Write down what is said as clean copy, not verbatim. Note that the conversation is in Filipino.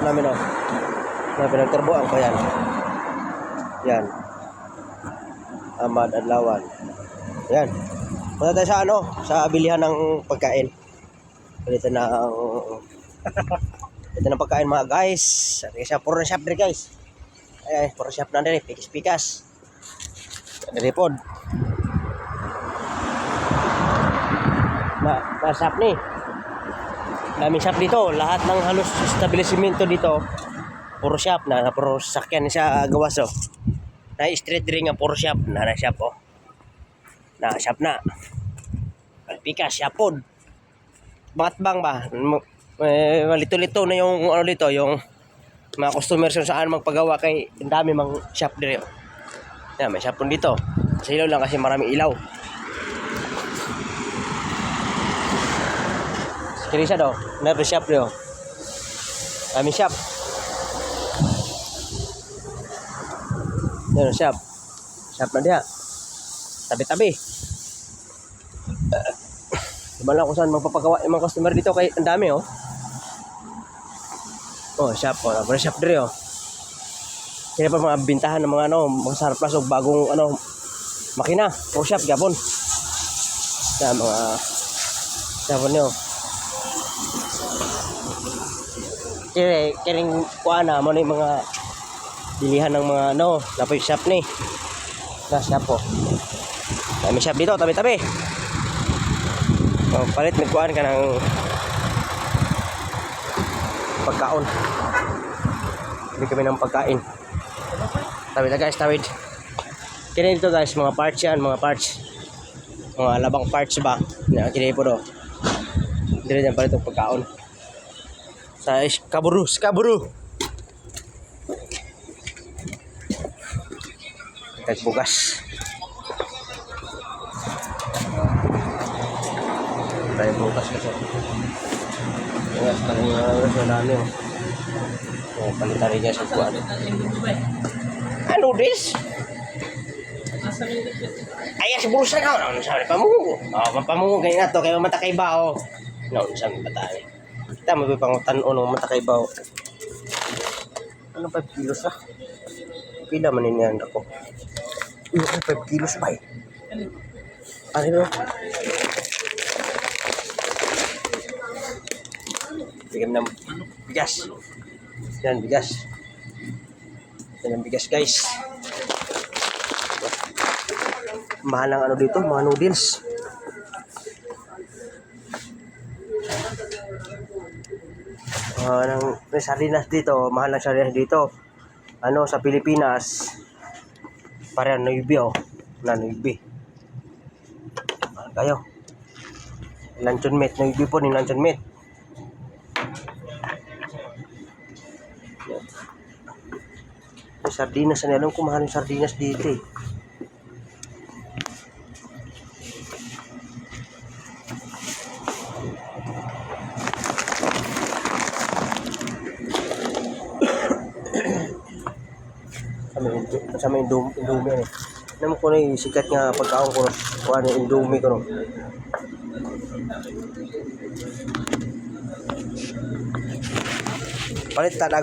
namin, oh. Na pinagturboan ko yan. Yan. Ahmad Adlawan. Yan. Punta tayo sa sa bilihan ng pagkain. Ito ng pagkain mga guys. Sa puro shop diri guys. Ay, puro shop na diri, pikas-pikas. Diri pod. Na shop ni. Daming shop dito, lahat ng halos establishmento dito puro shop na puro sakyan sa gawas, oh. Na street diri nga puro shop na shop, oh. Na shop na. Pikas shop pod. Bakit bang ba? Malito-lito na yung dito, yung mga customers kung saan magpagawa kay ang dami mang shop diri, oh. Yan, may shop dito. Sa ilaw lang kasi maraming ilaw. Kiri siya daw, never shop daw. Kami shop. Yan shop. Shop na dia. Tabi-tabi. Diba lang kung saan magpapagawa yung mga customer dito kay ang dami, oh. Oh, shop, oh. Never shop diri, oh. Kaya pa mga bintahan ng mga mga surplus o bagong makina. O shop gapon. Yan mga shop niyo. Kiring kuana mo ni mga bilihan ng mga napoy shop ni. Na shop po. Kami shop dito tabi-tabi. Palit nagkuan ka ng pagkaon. Bili kami ng pagkain. Tawid na guys, tawid. Kini dito guys, mga parts yan, mga parts. Mga labang parts ba? Yan, kini po do. Dire yan palit ng pagkaon. Sa kaburu. Kahit bugas. Tayo bukas kasi. Yes, oras na dami, oh. Oh, palitan rin niya sa kuwan. Ano this? Ay, sa bulsa na. Ano sabi pamungo? Oh, pamungo ganyan na to. Kaya matakay ba, oh. No, sabi ba tayo? Kita mo ba pangutan o nung matakay ba, oh. Ano 5 kilos, ah? Pila man yan ako. 5 kilos ba, eh? Ano ba? Bigyan ng bigas. Yan, bigas. Yan ang bigas, guys. Mahal ang dito, mga noodles. May sardinas dito, mahal ang sardinas dito. Sa Pilipinas, parang 9, oh. Na 9. Mahal kayo. Luncheon meat, 9 po ni luncheon meat. Sardinas, alam ko mahal yung sardinas dito, eh. Sama yung Indomie, eh. Alam ko na yung sikat nga pagkaon ko, kung ano yung Indomie ko, no. Palit